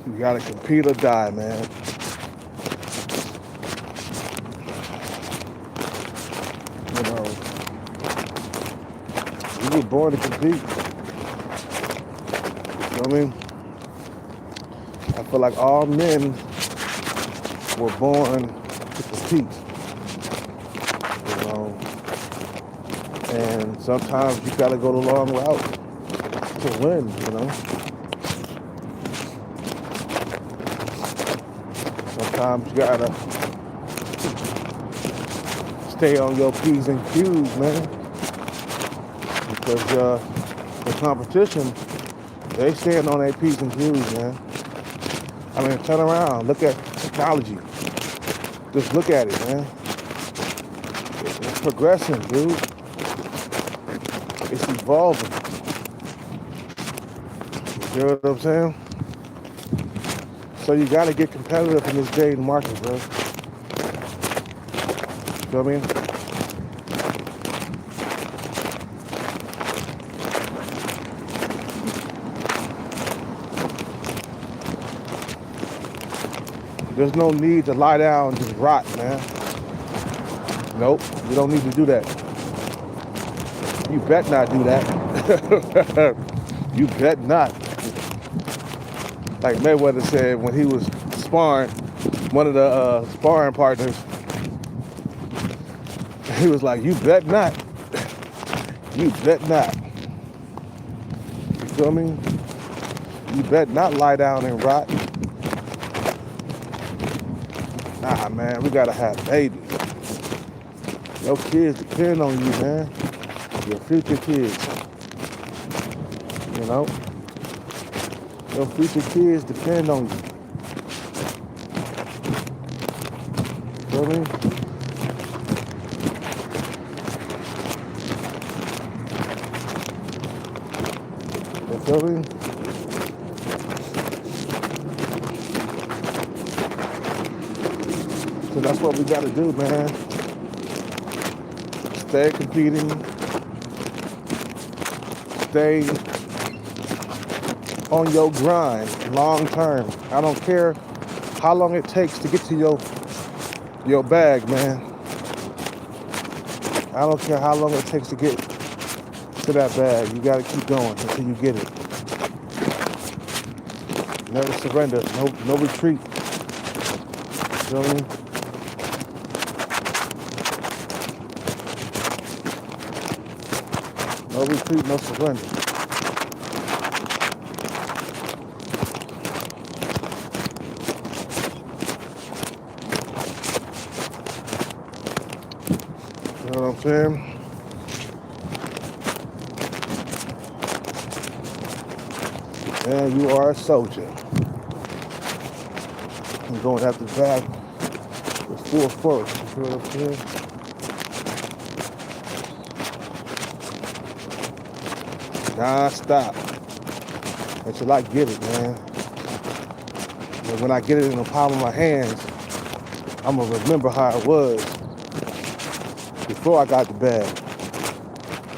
You gotta compete or die, man. You know, we were born to compete. You know what I mean? I feel like all men were born to compete. You know, and sometimes you gotta go the long route to win. You know, sometimes you gotta stay on your P's and Q's, man, because the competition, they stand on their P's and Q's, man. I mean, turn around, look at technology. Just look at it, man. It's progressing, dude. It's evolving. You know what I'm saying? So you gotta get competitive in this day and market, bro. You know what I mean? There's no need to lie down and just rot, man. Nope, you don't need to do that. You bet not do that. You bet not. Like Mayweather said when he was sparring, one of the sparring partners, he was like, "You bet not. You bet not. You feel me? You bet not lie down and rot." Nah, man, we gotta have babies. Your kids depend on you, man. Your future kids. You know? Your future kids depend on you. Feel me? You feel me? So that's what we gotta do, man. Stay competing. Stay on your grind long term. I don't care how long it takes to get to your bag, man. I don't care how long it takes to get to that bag. You gotta keep going until you get it. Never surrender. No retreat. You know what I mean? No retreat, no surrender. You know what I'm saying? And you are a soldier. You're going after the bag with full force. You feel what I'm saying? Non-stop until I get it, man. And when I get it in the palm of my hands, I'm gonna remember how it was before I got the bag,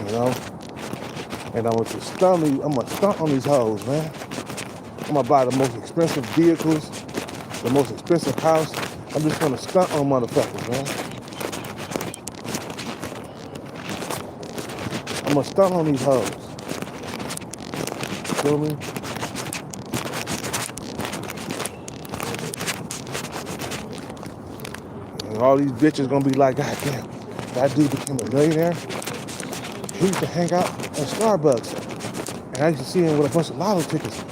you know. And I'm gonna stunt on these hoes, man. I'm gonna buy the most expensive vehicles, the most expensive house. I'm just gonna stunt on motherfuckers, man. I'm gonna stunt on these hoes. Feel me? And all these bitches gonna be like, God damn, that dude became a millionaire. He used to hang out at Starbucks. And I used to see him with a bunch of lotto tickets.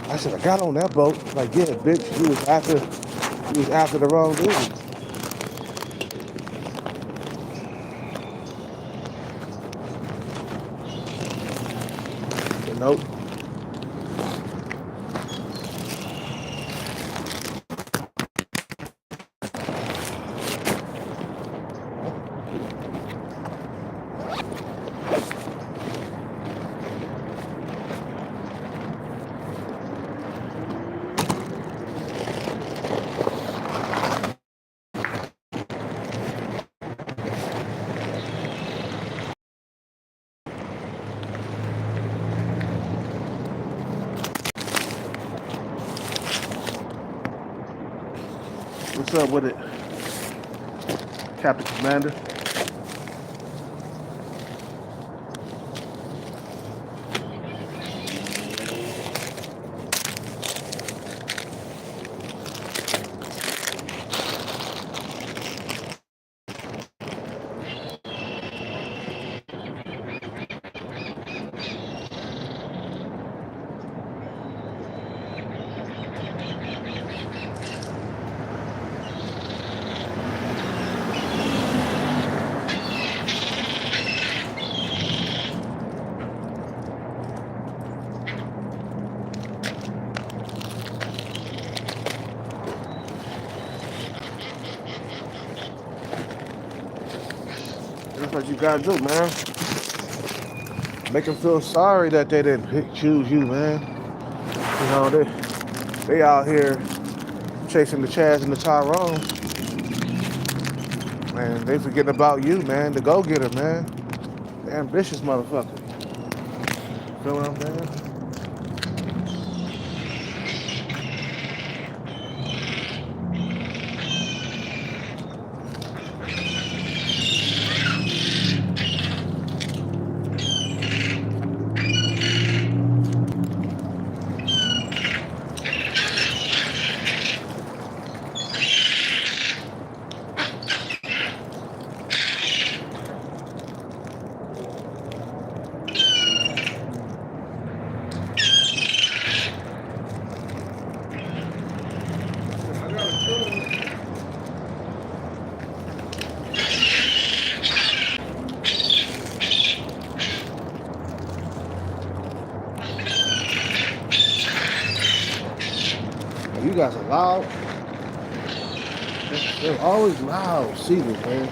I said, I got on that boat. Like, yeah, bitch, he was after the wrong dude. Nope. What's up with it, Captain Commander? That's what you gotta do, man. Make them feel sorry that they didn't choose you, man. You know, they out here chasing the Chads and the Tyrones. Man, they forgetting about you, man. The go-getter, man. The ambitious motherfucker. Feel what I'm saying? guys are loud. They're always loud, seagulls, man.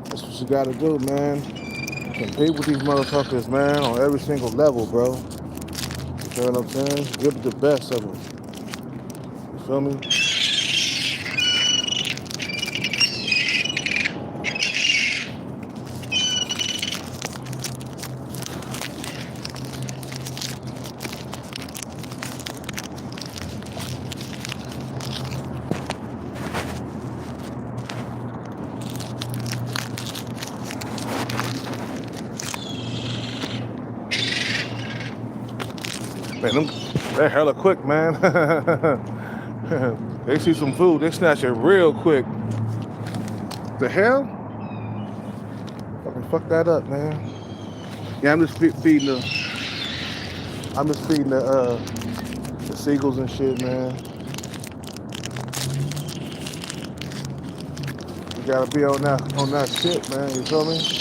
That's what you gotta do, man. Compete with these motherfuckers, man, on every single level, bro. You know what I'm saying? Give it the best of them. You feel me? Man, they're hella quick, man. They see some food, they snatch it real quick. The hell? Fucking fuck that up, man. Yeah, I'm just feeding the seagulls and shit, man. You gotta be on that shit, man. You feel me?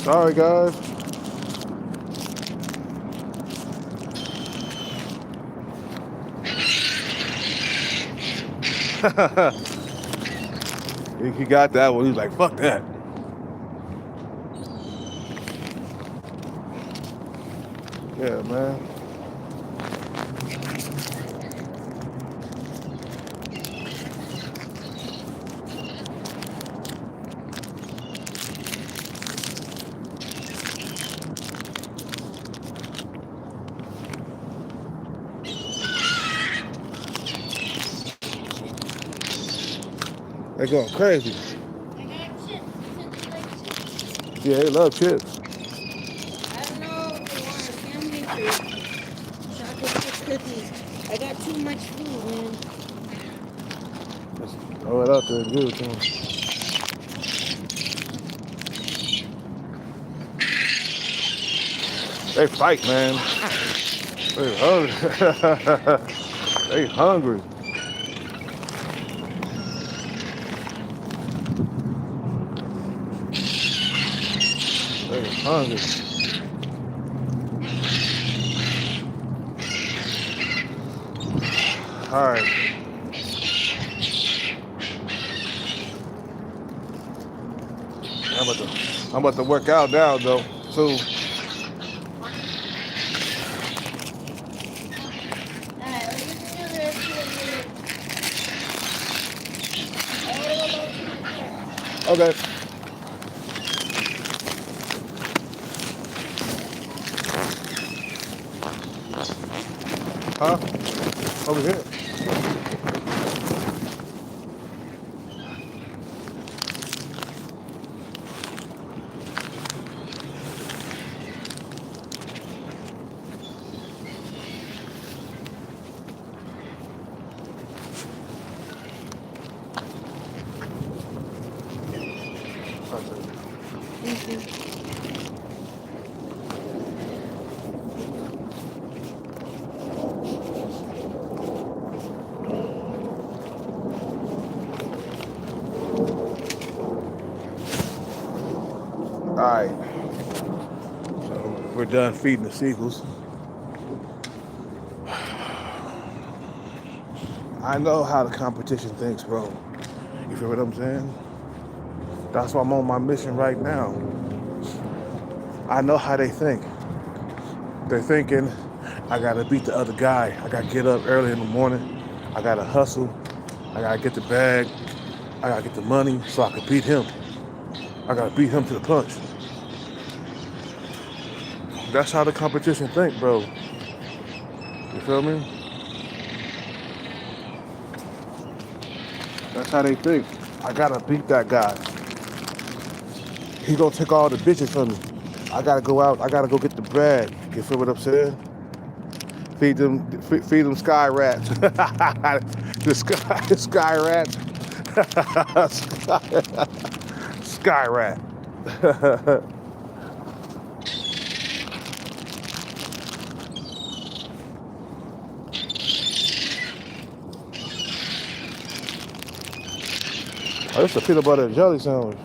Sorry, guys. He got that one. He was like, fuck that. Yeah, man. They're going crazy. Yeah, they love chips. I don't know if they want a sandwich or chocolate chip cookies. I got too much food, man. Just throw it out there and give it to them. They fight, man. They hungry. They hungry. They hungry. All right. I'm about to work out now, though, soon. Okay. Huh? Over here. Thank you. we're done feeding the seagulls. I know how the competition thinks, bro. You feel what I'm saying? That's why I'm on my mission right now. I know how they think. They're thinking, I gotta beat the other guy. I gotta get up early in the morning. I gotta hustle. I gotta get the bag. I gotta get the money so I can beat him. I gotta beat him to the punch. That's how the competition think, bro. You feel me? That's how they think. I gotta beat that guy. He gonna take all the bitches from me. I gotta go out. I gotta go get the bag. You feel what I'm saying? Feed them sky rats. the sky rats. Sky rat. Oh, this is a peanut butter and jelly sandwich.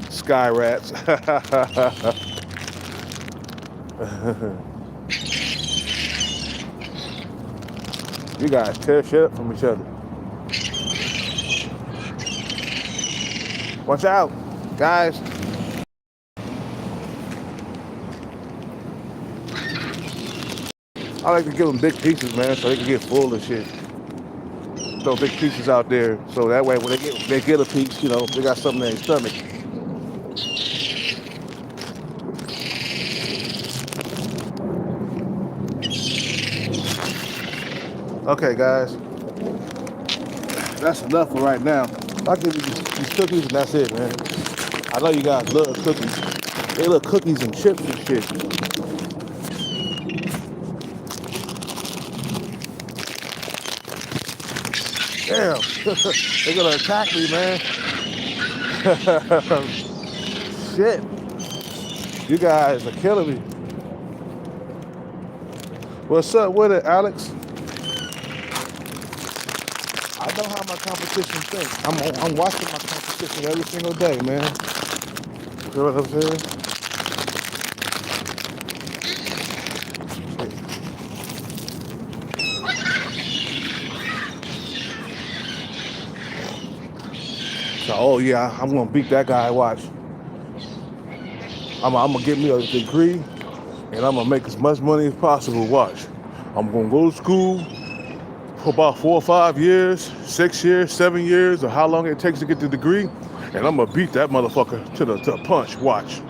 Sky rats. You guys tear shit up from each other. Watch out, guys. I like to give them big pieces, man, so they can get full of shit. Throw big pieces out there, so that way when they get a piece, you know, they got something in their stomach. Okay, guys, that's enough for right now. I'll give you these cookies and that's it, man. I know you guys love cookies. They love cookies and chips and shit. Damn, they're gonna attack me, man. Shit, you guys are killing me. What's up with it, Alex? I know how my competition thinks. I'm watching my competition every single day, man. You know what I'm saying? So, oh yeah, I'm gonna beat that guy. Watch. I'm gonna get me a degree, and I'm gonna make as much money as possible. Watch. I'm gonna go to school for about 4 or 5 years, 6 years, 7 years, or how long it takes to get the degree, and I'm gonna beat that motherfucker to the punch. Watch.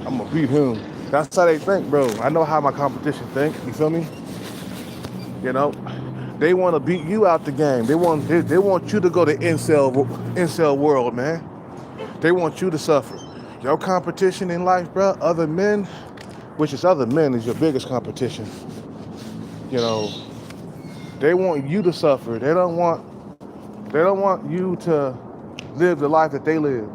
I'm gonna beat him. That's how they think, bro. I know how my competition think. You feel me? You know, they want to beat you out the game. They want you to go to incel world, man. They want you to suffer. Your competition in life, bro, other men, which is other men, is your biggest competition. You know, they want you to suffer. They don't want you to live the life that they live.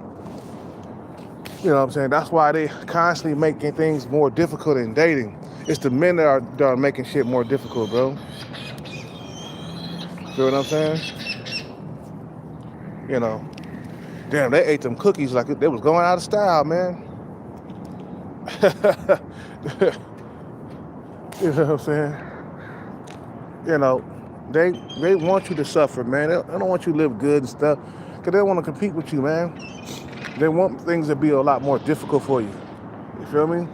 You know what I'm saying? That's why they constantly making things more difficult in dating. It's the men that are making shit more difficult, bro. Feel what I'm saying? You know, damn, they ate them cookies like they was going out of style, man. You know what I'm saying? You know, they want you to suffer, man. They don't want you to live good and stuff, because they want to compete with you, man. They want things to be a lot more difficult for you. You feel me?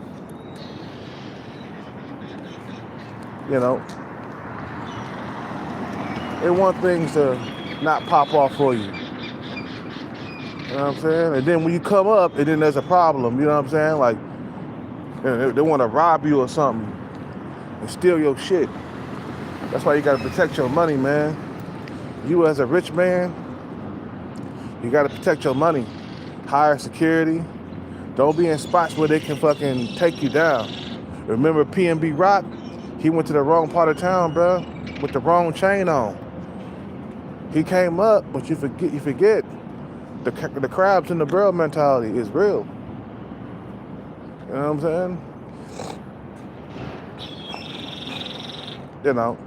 You know, they want things to not pop off for you. You know what I'm saying? And then when you come up, and then there's a problem. You know what I'm saying? Like, they want to rob you or something and steal your shit. That's why you got to protect your money, man. You as a rich man, you got to protect your money. Hire security. Don't be in spots where they can fucking take you down. Remember PNB Rock? He went to the wrong part of town, bro, with the wrong chain on. He came up, but you forget the crabs in the barrel mentality is real. You know what I'm saying? You know,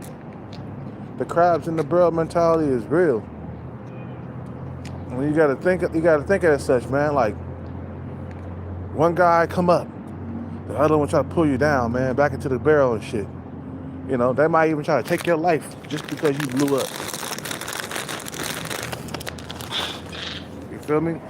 the crabs in the barrel mentality is real. And you gotta think of it as such, man. Like, One guy come up, the other one try to pull you down, man, back into the barrel and shit. You know, they might even try to take your life just because you blew up. You feel me?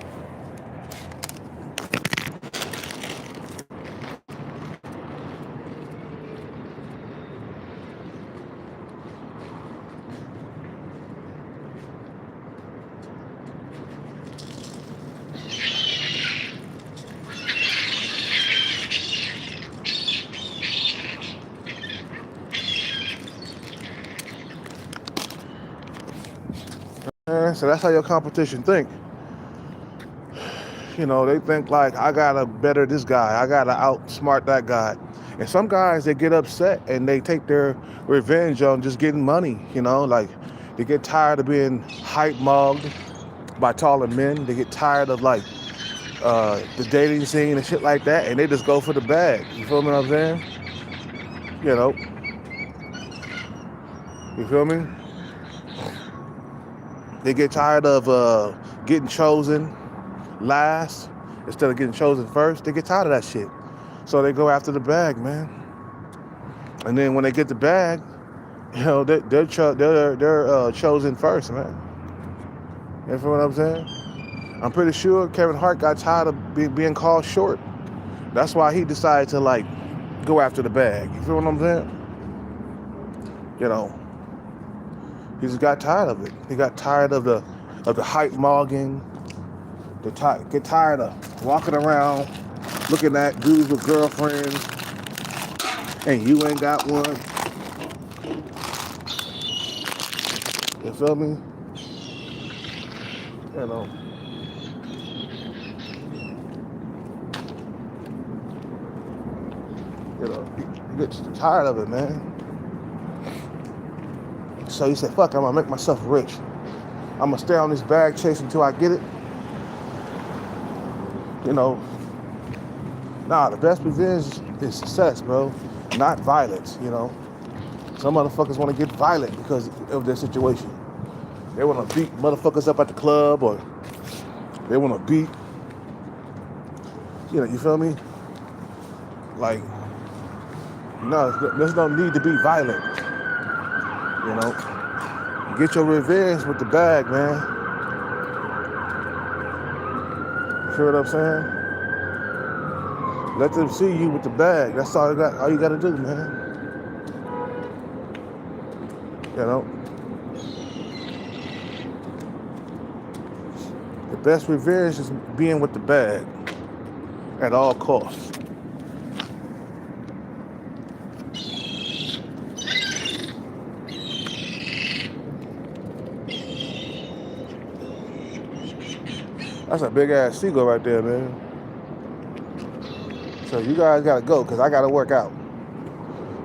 So that's how your competition think. You know, they think like, I gotta better this guy, I gotta outsmart that guy. And some guys, they get upset and they take their revenge on just getting money, you know, like they get tired of being hype mugged by taller men. They get tired of like the dating scene and shit like that, and they just go for the bag. You feel me what I'm saying? You know, you feel me? They get tired of getting chosen last instead of getting chosen first. They get tired of that shit, so they go after the bag, man. And then when they get the bag, you know, they're chosen first, man. You feel what I'm saying? I'm pretty sure Kevin Hart got tired of being called short. That's why he decided to like go after the bag. You feel what I'm saying? You know, he just got tired of it. He got tired of the hype mogging. Get tired of walking around looking at dudes with girlfriends and you ain't got one. You feel me? You know. You know, you get tired of it, man. So you say, fuck, I'm gonna make myself rich. I'm gonna stay on this bag chase until I get it. You know, nah, the best revenge is success, bro, not violence, you know. Some motherfuckers want to get violent because of their situation. They want to beat motherfuckers up at the club, or they want to beat, you know, you feel me? Like, no, there's no need to be violent, you know. Get your revenge with the bag, man. You feel what I'm saying? Let them see you with the bag. That's all you got to do, man. You know. The best revenge is being with the bag at all costs. That's a big ass seagull right there, man. So you guys gotta go, because I gotta work out.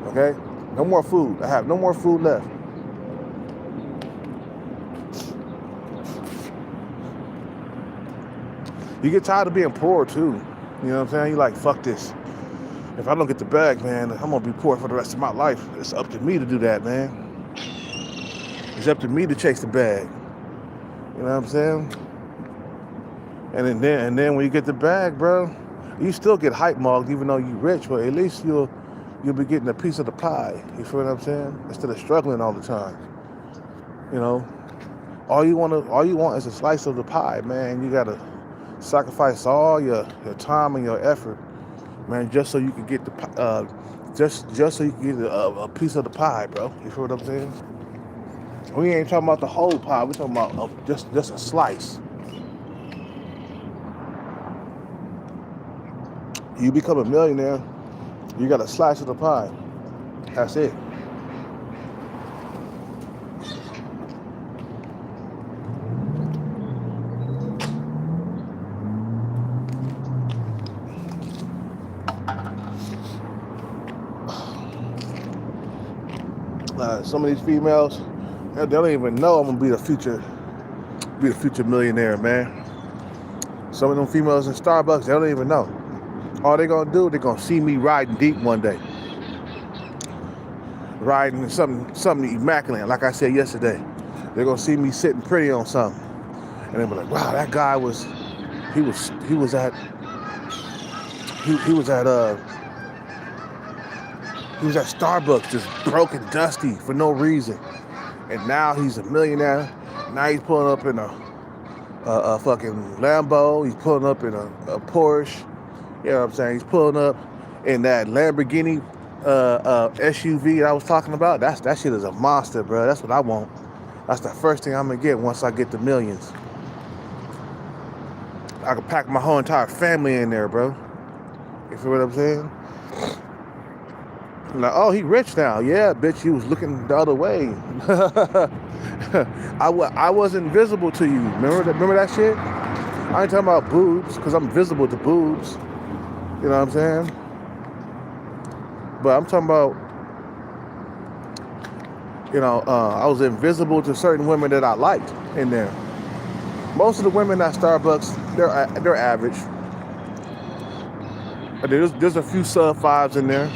Okay? No more food. I have no more food left. You get tired of being poor too. You know what I'm saying? You like, fuck this. If I don't get the bag, man, I'm gonna be poor for the rest of my life. It's up to me to do that, man. It's up to me to chase the bag. You know what I'm saying? And then when you get the bag, bro, you still get hype mugged even though you're rich, but at least you'll be getting a piece of the pie. You feel what I'm saying? Instead of struggling all the time. You know, all you want is a slice of the pie, man. You gotta sacrifice all your time and your effort, man, just so you can get the just so you can get a piece of the pie, bro. You feel what I'm saying? We ain't talking about the whole pie. We're talking about just a slice. You become a millionaire, you got a slice of the pie. That's it. Some of these females, they don't even know I'm gonna be the future millionaire, man. Some of them females in Starbucks, they don't even know. All they gonna do, they're gonna see me riding deep one day. Riding something immaculate, like I said yesterday. They're gonna see me sitting pretty on something. And they'll be like, wow, that guy he was at he was at Starbucks, just broke and dusty for no reason. And now he's a millionaire. Now he's pulling up in a fucking Lambo. He's pulling up in a Porsche. You know what I'm saying? He's pulling up in that Lamborghini SUV I was talking about. That shit is a monster, bro. That's what I want. That's the first thing I'm gonna get once I get the millions. I can pack my whole entire family in there, bro. You feel what I'm saying? Like, oh, he rich now. Yeah, bitch, you was looking the other way. I was invisible to you. Remember that shit? I ain't talking about boobs, because I'm visible to boobs. You know what I'm saying? But I'm talking about, I was invisible to certain women that I liked in there. Most of the women at Starbucks, they're average. There's a few sub-5s in there.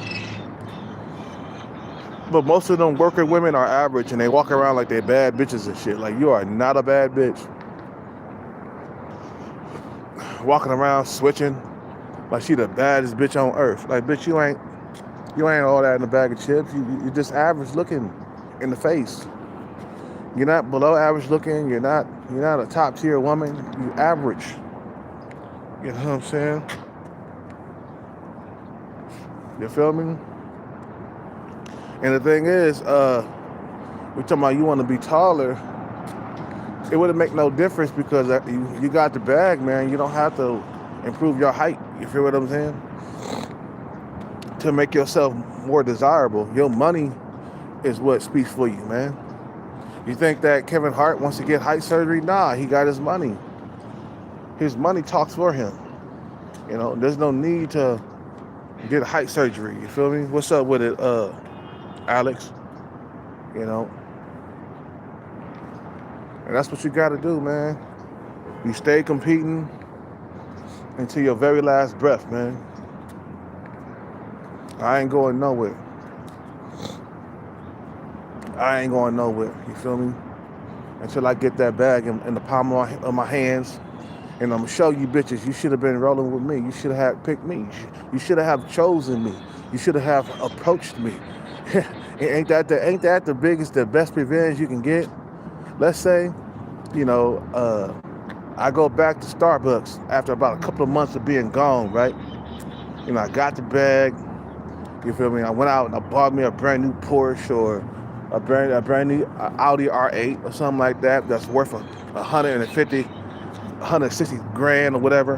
But most of them worker women are average, and they walk around like they're bad bitches and shit. Like, you are not a bad bitch. Walking around switching like she the baddest bitch on earth. Like, bitch, you ain't all that in a bag of chips. You're just average looking in the face. You're not below average looking. You're not a top tier woman. You average. You know what I'm saying? You feel me? And the thing is, we're talking about you want to be taller. It wouldn't make no difference because you got the bag, man. You don't have to improve your height. You feel what I'm saying? To make yourself more desirable. Your money is what speaks for you, man. You think that Kevin Hart wants to get height surgery? Nah, he got his money. His money talks for him. There's no need to get height surgery. You feel me? What's up with it, Alex? And that's what you got to do, man. You stay competing until your very last breath, man. I ain't going nowhere. You feel me? Until I get that bag in the palm of my hands. And I'm going to show you bitches, you should have been rolling with me. You should have picked me. You should have chosen me. You should have approached me. Ain't that the biggest, the best revenge you can get? Let's say, I go back to Starbucks after about a couple of months of being gone, right? I got the bag. You feel me? I went out and I bought me a brand new Porsche or a brand new Audi R8 or something like that. That's worth 150, 160 grand or whatever.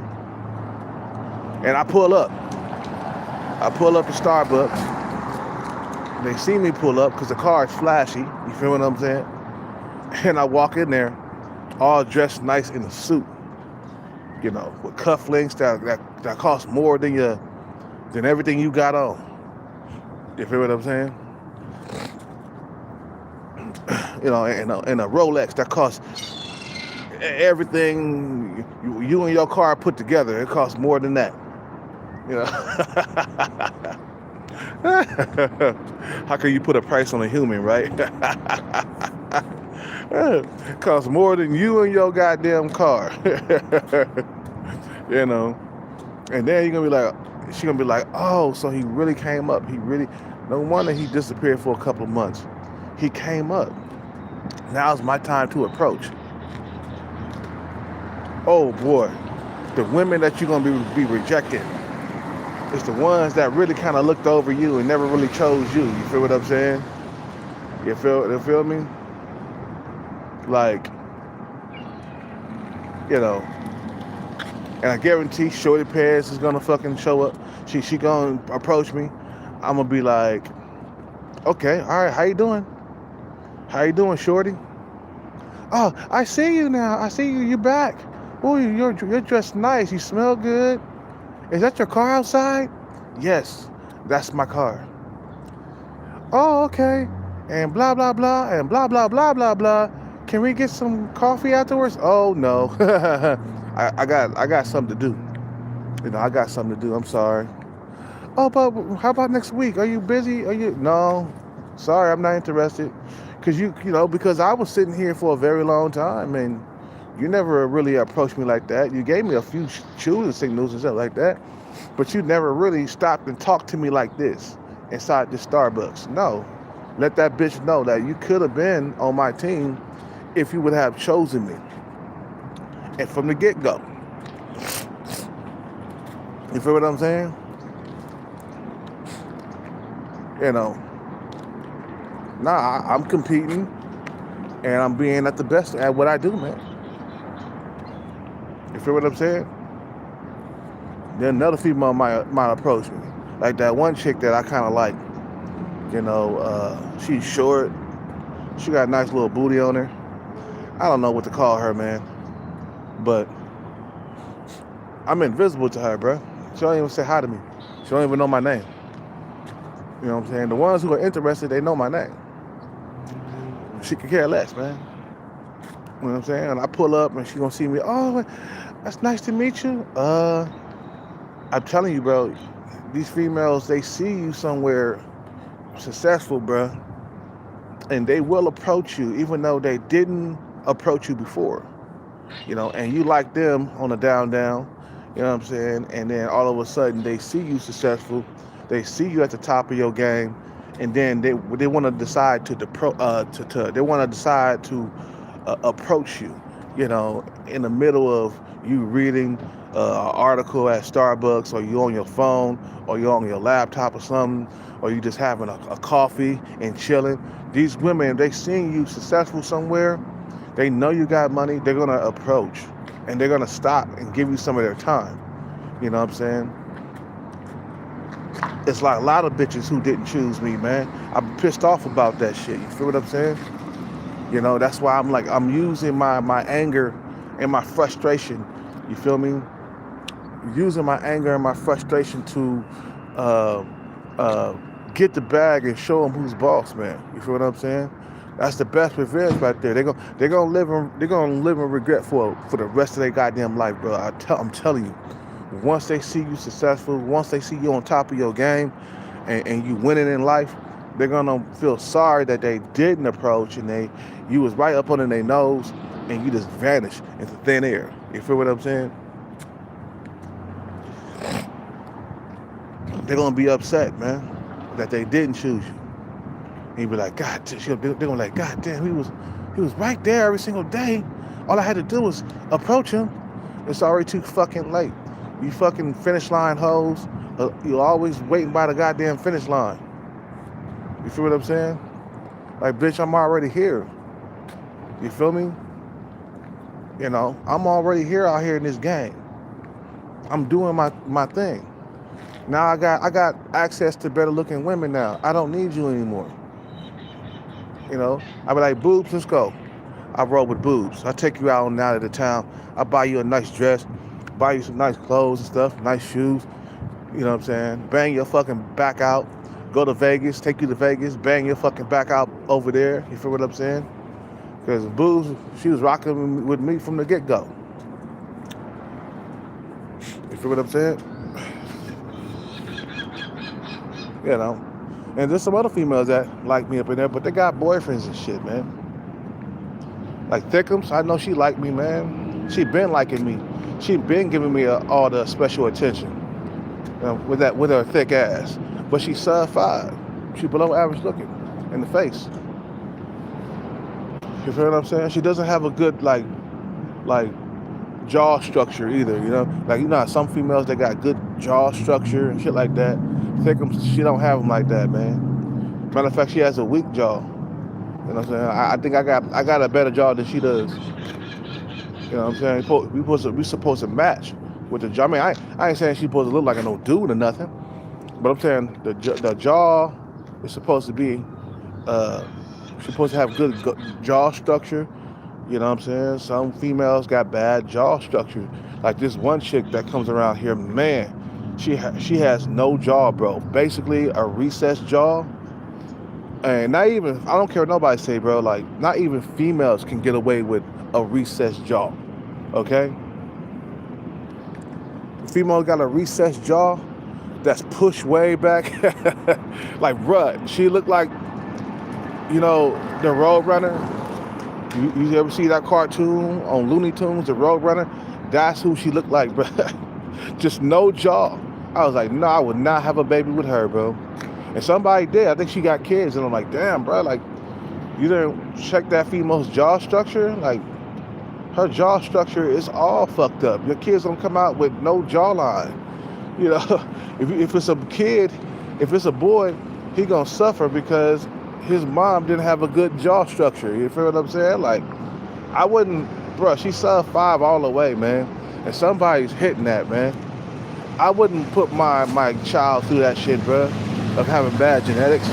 And I pull up to Starbucks. They see me pull up because the car is flashy. You feel what I'm saying? And I walk in there, all dressed nice in a suit, with cufflinks that cost more than everything you got on. You feel what I'm saying? And a Rolex that costs everything you and your car put together. It costs more than that. How can you put a price on a human, right? It costs more than you and your goddamn car. And then she's gonna be like, oh, so he really came up. No wonder he disappeared for a couple of months. He came up. Now's my time to approach. Oh boy, the women that you're gonna be rejecting, it's the ones that really kind of looked over you and never really chose you. You feel what I'm saying? You feel me? Like, and I guarantee Shorty Paris is gonna fucking show up. She gonna approach me. I'm gonna be like, okay, all right, how you doing? How you doing, Shorty? Oh, I see you now. I see you. You're back. Oh, you're dressed nice. You smell good. Is that your car outside? Yes, that's my car. Oh, okay. And blah, blah, blah, and blah, blah, blah, blah, blah. Can we get some coffee afterwards? Oh, no. I got something to do. I got something to do. I'm sorry. Oh, but how about next week? Are you busy? No. Sorry, I'm not interested. Because I was sitting here for a very long time, and you never really approached me like that. You gave me a few choosing signals and stuff like that. But you never really stopped and talked to me like this inside this Starbucks. No. Let that bitch know that you could have been on my team if you would have chosen me. And from the get-go. You feel what I'm saying? You know, I'm competing and I'm being at the best at what I do, man. You feel what I'm saying? Then another female might approach me. Like that one chick that I kind of like. You know, she's short. She got a nice little booty on her. I don't know what to call her, man. But I'm invisible to her, bro. She don't even say hi to me. She don't even know my name. You know what I'm saying? The ones who are interested, they know my name. She could care less, man. You know what I'm saying? And I pull up and she gonna see me. Oh, that's nice to meet you. I'm telling you, bro, these females, they see you somewhere successful, bro, and they will approach you even though they didn't approach you before. You know, and you like them on a down, you know what I'm saying? And then all of a sudden they see you successful, they see you at the top of your game, and then they want to decide to approach you, you know, in the middle of you reading an article at Starbucks, or you on your phone, or you on your laptop or something, or you just having a coffee and chilling. These women, they seeing you successful somewhere, they know you got money, they're gonna approach and they're gonna stop and give you some of their time. You know what I'm saying? It's like a lot of bitches who didn't choose me, man. I'm pissed off about that shit. You feel what I'm saying? You know, that's why I'm using my anger and my frustration. You feel me? Using my anger and my frustration to get the bag and show them who's boss, man. You feel what I'm saying? That's the best revenge right there. They're gonna live in regret for the rest of their goddamn life, bro. I'm telling you. Once they see you successful, once they see you on top of your game, and you winning in life, they're gonna feel sorry that they didn't approach and you was right up under their nose and you just vanished into thin air. You feel what I'm saying? They're gonna be upset, man, that they didn't choose you. And you be like, God, they're gonna be like, God damn, he was right there every single day. All I had to do was approach him. It's already too fucking late. You fucking finish line hoes. You're always waiting by the goddamn finish line. You feel what I'm saying? Like, bitch, I'm already here. You feel me? You know, I'm already here out here in this game. I'm doing my thing. Now I got access to better looking women now. I don't need you anymore. You know, I be like, boobs, let's go. I roll with boobs. I take you out and out of the town. I buy you a nice dress, buy you some nice clothes and stuff, nice shoes. You know what I'm saying? Bang your fucking back out. Go to Vegas, take you to Vegas, bang your fucking back out over there. You feel what I'm saying? Because boobs, she was rocking with me from the get-go. You feel what I'm saying? You know. And there's some other females that like me up in there, but they got boyfriends and shit, man. Like Thickums, I know she liked me, man. She been liking me. She been giving me all the special attention, you know, with her thick ass. But she's sub 5. She below average looking in the face. You feel what I'm saying? She doesn't have a good like jaw structure either, you know? Like, you know how some females, they got good jaw structure and shit like that. Thickums, she don't have them like that, man. Matter of fact, she has a weak jaw. You know what I'm saying? I think I got a better jaw than she does. You know what I'm saying? We supposed to match with the jaw. I mean, I ain't saying she's supposed to look like a no dude or nothing, but I'm saying the jaw is supposed to be, she's supposed to have good jaw structure. You know what I'm saying? Some females got bad jaw structure. Like this one chick that comes around here, man, she has no jaw, bro. Basically a recessed jaw. And not even, I don't care what nobody say, bro, like, not even females can get away with a recessed jaw, okay? Female got a recessed jaw that's pushed way back, like Rudd. She looked like, you know, the Road Runner. You ever see that cartoon on Looney Tunes, the Road Runner? That's who she looked like, bro. Just no jaw. I was like, no, I would not have a baby with her, bro. And somebody did. I think she got kids, and I'm like, damn, bro, like, you didn't check that female's jaw structure? Like, her jaw structure is all fucked up. Your kid's gonna come out with no jawline. You know, if it's a kid, if it's a boy, he gonna suffer because his mom didn't have a good jaw structure. You feel what I'm saying? Like, I wouldn't, bro, she sub 5 all the way, man. And somebody's hitting that, man. I wouldn't put my child through that shit, bro, of having bad genetics.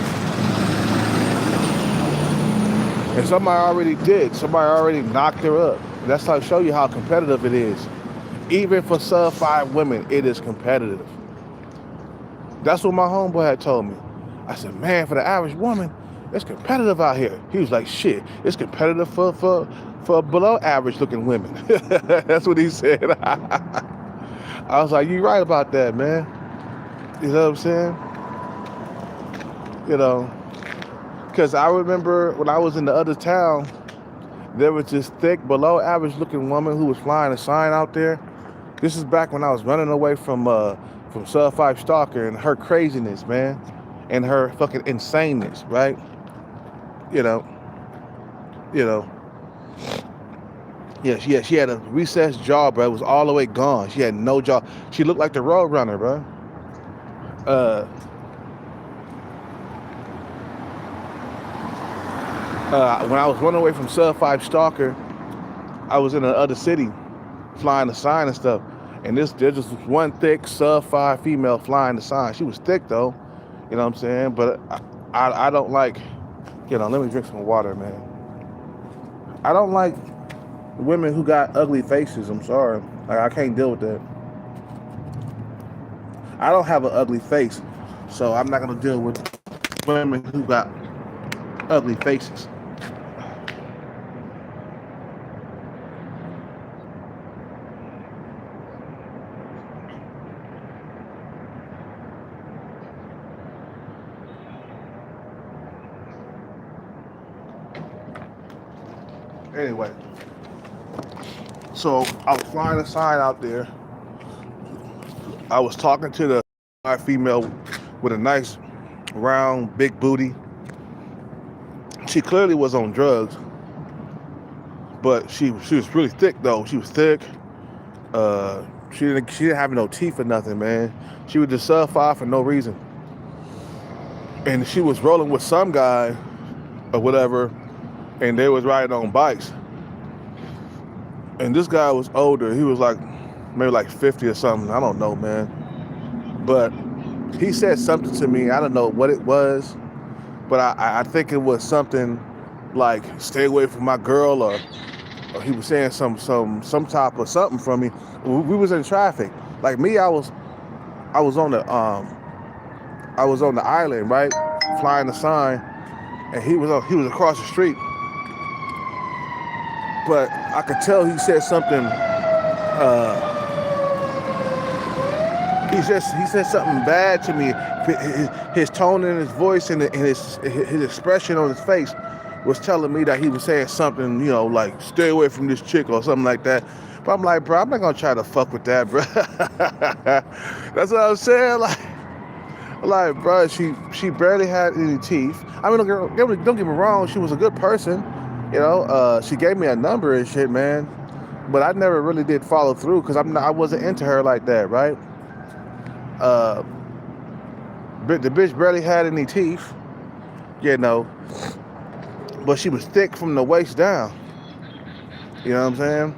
And somebody already did. Somebody already knocked her up. That's how I show you how competitive it is. Even for sub 5 women, it is competitive. That's what my homeboy had told me. I said, man, for the average woman, it's competitive out here. He was like, shit, it's competitive for below average looking women. That's what he said. I was like, you right about that, man. You know what I'm saying? You know, because I remember when I was in the other town, there was this thick, below average looking woman who was flying a sign out there. This is back when I was running away from Sub 5 Stalker and her craziness, man. And her fucking insaneness, right? You know. Yeah, she had a recessed jaw, bro. It was all the way gone. She had no jaw. She looked like the Road Runner, bro. When I was running away from Sub 5 Stalker, I was in another city flying the sign and stuff. And there's just one thick Sub 5 female flying the sign. She was thick, though. You know what I'm saying? But I don't like, let me drink some water, man. I don't like women who got ugly faces. I'm sorry. Like, I can't deal with that. I don't have an ugly face, so I'm not going to deal with women who got ugly faces. Anyway, so I was flying a sign out there. I was talking to the female with a nice, round, big booty. She clearly was on drugs, but she was really thick though. She was thick. She didn't have no teeth or nothing, man. She was just sub 5 for no reason. And she was rolling with some guy or whatever, and they was riding on bikes. And this guy was older. He was like maybe like 50 or something. I don't know, man. But he said something to me. I don't know what it was, but I think it was something like stay away from my girl, or he was saying some type of something from me. We was in traffic. Like me, I was on the island, right, flying the sign, and he was across the street. But I could tell he said something. He said something bad to me. His tone in his voice and his expression on his face was telling me that he was saying something, like stay away from this chick or something like that. But I'm like, bro, I'm not gonna try to fuck with that, bro. That's what I was saying. Like, bro, she barely had any teeth. I mean, don't get me wrong, she was a good person. She gave me a number and shit, man. But I never really did follow through because I wasn't into her like that, right? The bitch barely had any teeth, but she was thick from the waist down. You know what I'm saying?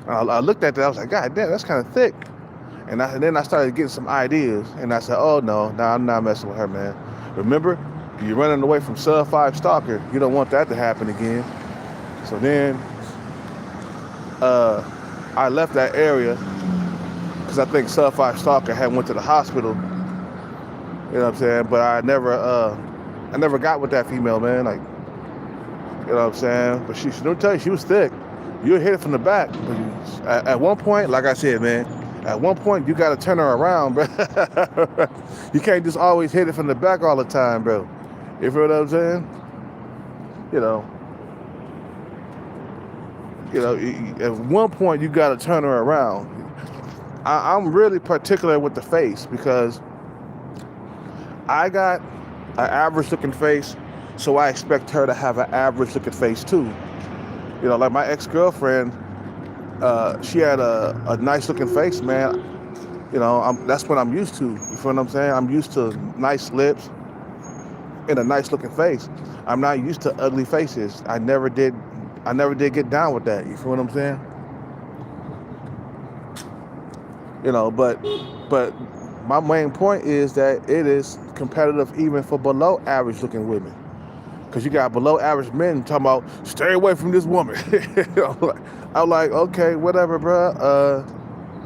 I looked at that, I was like, God damn, that's kind of thick. And then I started getting some ideas, and I said, oh no, I'm not messing with her, man. Remember, you're running away from Sub 5 Stalker. You don't want that to happen again. So then I left that area because I think Sub 5 Stalker had went to the hospital. You know what I'm saying? But I never got with that female, man. Like, you know what I'm saying? But don't tell you, she was thick. You would hit it from the back. But at one point, like I said, man, at one point you got to turn her around, bro. You can't just always hit it from the back all the time, bro. You feel what I'm saying? At one point you got to turn her around. I'm really particular with the face because I got an average looking face, so I expect her to have an average looking face too. You know, like my ex-girlfriend, she had a nice looking face, man. You know, that's what I'm used to. You feel what I'm saying? I'm used to nice lips and a nice looking face. I'm not used to ugly faces. I never did get down with that. You feel what I'm saying? You know, but my main point is that it is competitive even for below average looking women. Because you got below average men talking about, stay away from this woman. I'm like, okay, whatever, bro.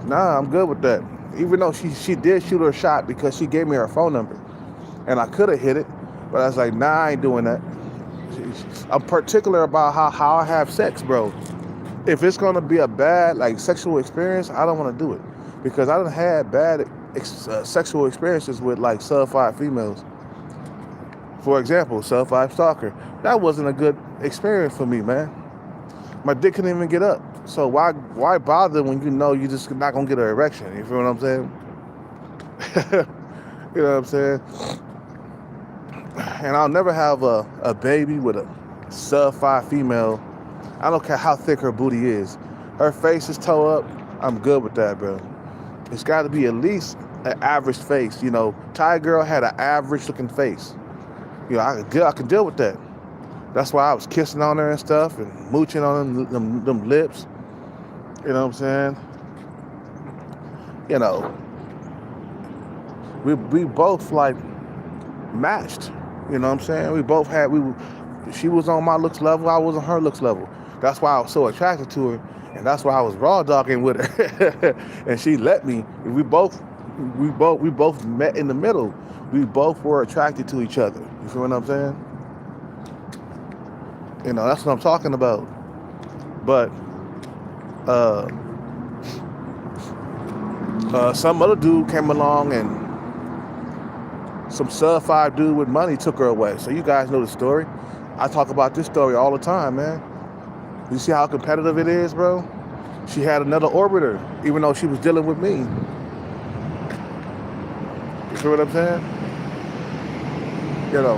Nah, I'm good with that. Even though she did shoot her shot because she gave me her phone number. And I could have hit it, but I was like, nah, I ain't doing that. I'm particular about how I have sex, bro. If it's gonna be a bad like sexual experience, I don't want to do it because I done had bad sexual experiences with like sub-5 females. For example, sub-5 stalker. That wasn't a good experience for me, man. My dick couldn't even get up. So why bother when you know you just not gonna get an erection? You feel what I'm saying? You know what I'm saying? And I'll never have a baby with a sub-5 female. I don't care how thick her booty is. Her face is toe up. I'm good with that, bro. It's got to be at least an average face. You know, Thai girl had an average looking face. You know, I can deal with that. That's why I was kissing on her and stuff and mooching on them lips. You know what I'm saying? You know, we both like matched. You know what I'm saying? She was on my looks level. I was on her looks level. That's why I was so attracted to her, and that's why I was raw dogging with her. And she let me. We both met in the middle. We both were attracted to each other. You feel what I'm saying? You know, that's what I'm talking about. But some other dude came along and some sub-5 dude with money took her away. So you guys know the story. I talk about this story all the time, man. You see how competitive it is, bro? She had another orbiter, even though she was dealing with me. You feel what I'm saying? You know,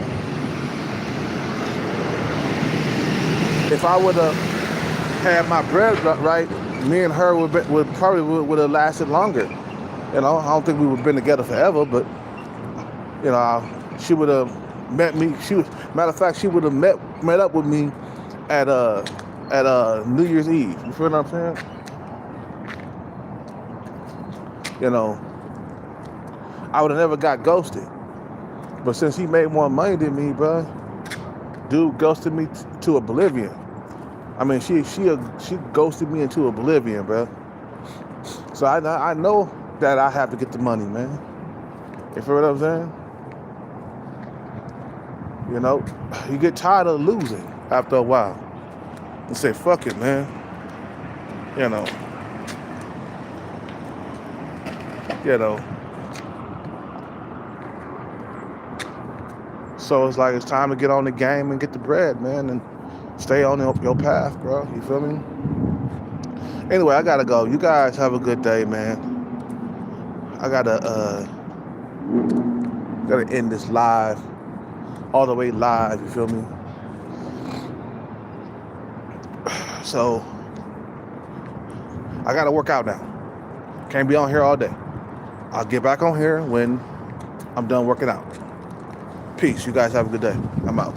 if I would have had my bread right, me and her would probably have lasted longer. You know, I don't think we would have been together forever, but you know, she would have met me. Matter of fact, she would have met up with me at New Year's Eve. You feel what I'm saying? You know, I would have never got ghosted. But since he made more money than me, bro, dude ghosted me to oblivion. I mean, she ghosted me into oblivion, bro. So I know that I have to get the money, man. You feel what I'm saying? You know, you get tired of losing after a while. And say, fuck it, man. You know. So it's like it's time to get on the game and get the bread, man, and stay on your path, bro. You feel me? Anyway, I gotta go. You guys have a good day, man. I gotta end this live, all the way live. You feel me? So I gotta work out now. Can't be on here all day. I'll get back on here when I'm done working out. Peace. You guys have a good day. I'm out.